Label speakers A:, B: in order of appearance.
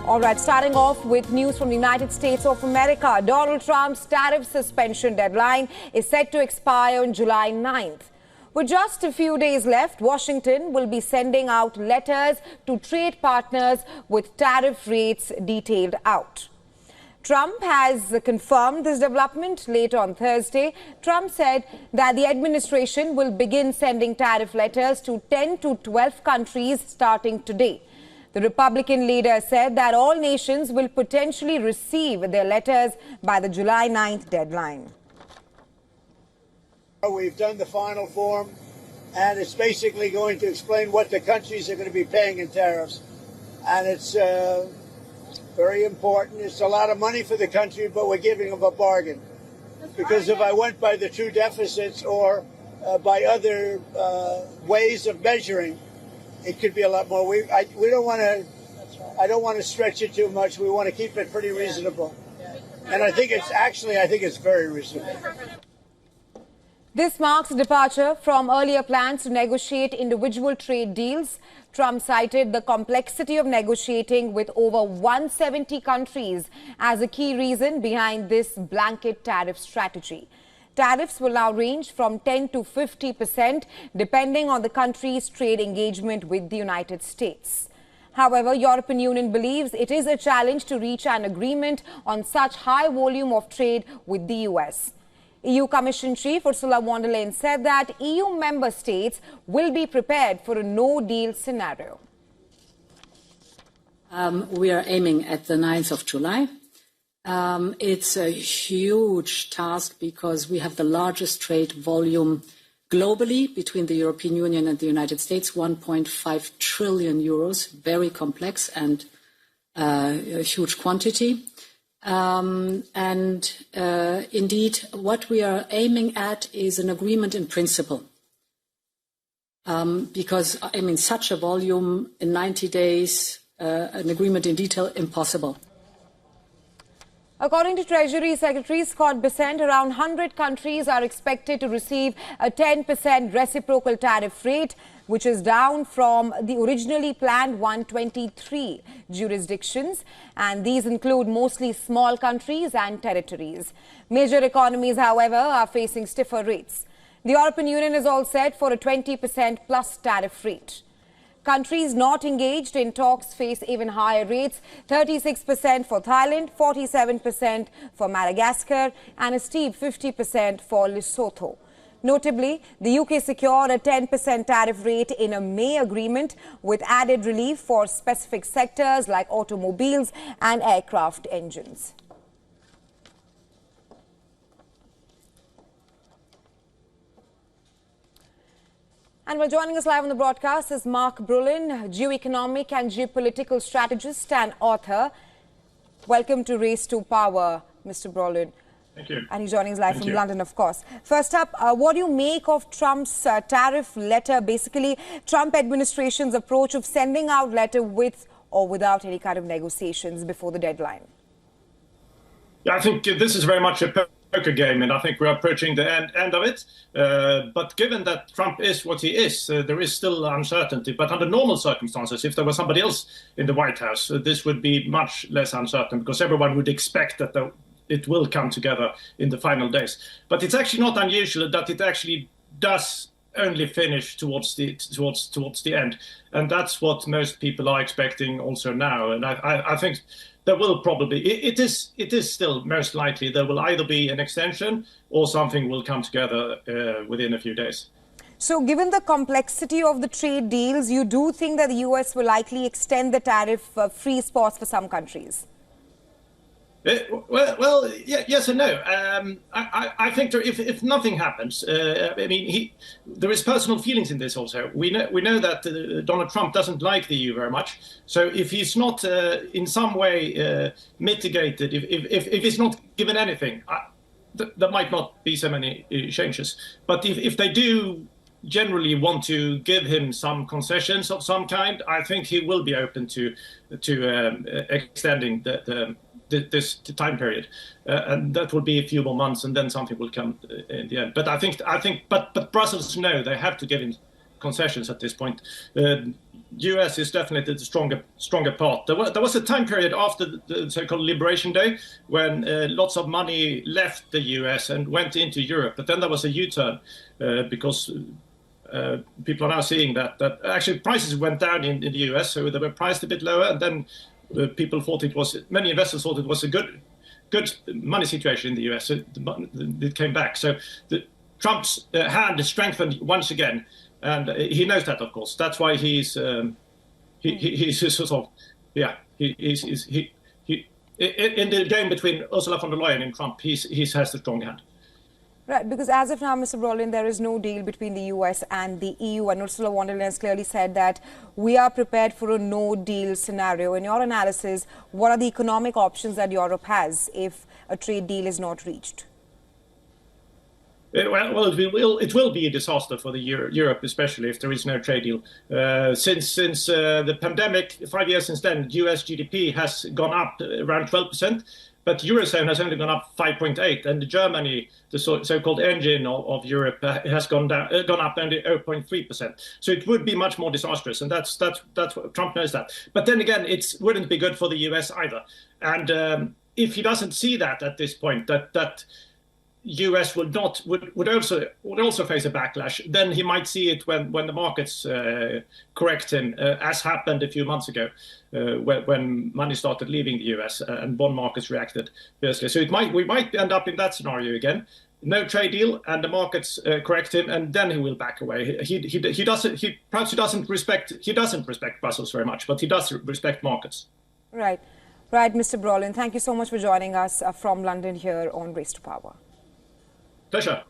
A: All right, starting off with news from the United States of America. Donald Trump's tariff suspension deadline is set to expire on July 9th. With just a few days left, Washington will be sending out letters to trade partners with tariff rates detailed out. Trump has confirmed this development late on Thursday. Trump said that the administration will begin sending tariff letters to 10 to 12 countries starting today. The Republican leader said that all nations will potentially receive their letters by the July 9th deadline.
B: We've done the final form, and it's basically going to explain what the countries are going to be paying in tariffs. And it's very important. It's a lot of money for the country, but we're giving them a bargain. Because if I went by the true deficits or by other ways of measuring, it could be a lot more. We don't want to. I don't want to stretch it too much. We want to keep it pretty reasonable, and I think it's very reasonable.
A: This marks a departure from earlier plans to negotiate individual trade deals. Trump cited the complexity of negotiating with over 170 countries as a key reason behind this blanket tariff strategy. Tariffs will now range from 10 to 50%, depending on the country's trade engagement with the United States. However, European Union believes it is a challenge to reach an agreement on such high volume of trade with the US. EU Commission Chief Ursula von der Leyen said that EU member states will be prepared for a no-deal scenario.
C: We are aiming at the 9th of July. It's a huge task because we have the largest trade volume globally between the European Union and the United States, 1.5 trillion euros, very complex and a huge quantity. Indeed, what we are aiming at is an agreement in principle. Because, I mean, such a volume in 90 days, an agreement in detail, impossible.
A: According to Treasury Secretary Scott Bessent, around 100 countries are expected to receive a 10% reciprocal tariff rate, which is down from the originally planned 123 jurisdictions. And these include mostly small countries and territories. Major economies, however, are facing stiffer rates. The European Union is all set for a 20% plus tariff rate. Countries not engaged in talks face even higher rates, 36% for Thailand, 47% for Madagascar, and a steep 50% for Lesotho. Notably, the UK secured a 10% tariff rate in a May agreement with added relief for specific sectors like automobiles and aircraft engines. And well, joining us live on the broadcast is Mark Brulin, geoeconomic and geopolitical strategist and author. Welcome to Race to Power, Mr. Brulin.
D: Thank you.
A: And he's joining us live from London, of course. First up, what do you make of Trump's tariff letter, basically Trump administration's approach of sending out letter with or without any kind of negotiations before the deadline?
D: Yeah, I think this is very much a poker game, and I think we're approaching the end of it. But given that Trump is what he is, there is still uncertainty. But under normal circumstances, if there was somebody else in the White House, this would be much less uncertain because everyone would expect that it will come together in the final days. But it's actually not unusual that it actually does only finish towards the end, and that's what most people are expecting also now. And I think there will probably it is still most likely there will either be an extension or something will come together within a few days.
A: So given the complexity of the trade deals, you do think that the US will likely extend the tariff free spots for some countries?
D: Well, yeah, yes and no. I think if nothing happens, I mean, there is personal feelings in this also. We know that Donald Trump doesn't like the EU very much. So if he's not in some way mitigated, if he's not given anything, there might not be so many changes. But if they do generally want to give him some concessions of some kind, I think he will be open to extending this time period, and that will be a few more months, and then something will come in the end. But I think, but Brussels know they have to give him concessions at this point. US is definitely the stronger part. There was a time period after the so-called Liberation Day when lots of money left the US and went into Europe, but then there was a U-turn because people are now seeing that actually prices went down in the US, so they were priced a bit lower, and then many investors thought it was a good money situation in the US, so it came back. So Trump's hand is strengthened once again. And he knows that, of course. That's why he's in the game between Ursula von der Leyen and Trump. He has the strong hand.
A: Right, because as of now, Mr. Brolin, there is no deal between the US and the EU, and Ursula von der Leyen has clearly said that we are prepared for a no-deal scenario. In your analysis, what are the economic options that Europe has if a trade deal is not reached?
D: Well, it will be a disaster for Europe, especially if there is no trade deal. Since the pandemic, 5 years since then, US GDP has gone up around 12%, but Eurozone has only gone up 5.8%, and Germany, the so-called engine of Europe, has gone up only 0.3%. So it would be much more disastrous, and that's what Trump knows that. But then again, it wouldn't be good for the US either. And if he doesn't see that at this point, that US would also face a backlash, then he might see it when the markets correct him, as happened a few months ago, when money started leaving the US and bond markets reacted fiercely. So we might end up in that scenario again. No trade deal, and the markets correct him, and then he will back away. He doesn't respect Brussels very much, but he does respect markets.
A: Right, Mr. Brolin. Thank you so much for joining us from London here on Race to Power.
D: Pleasure.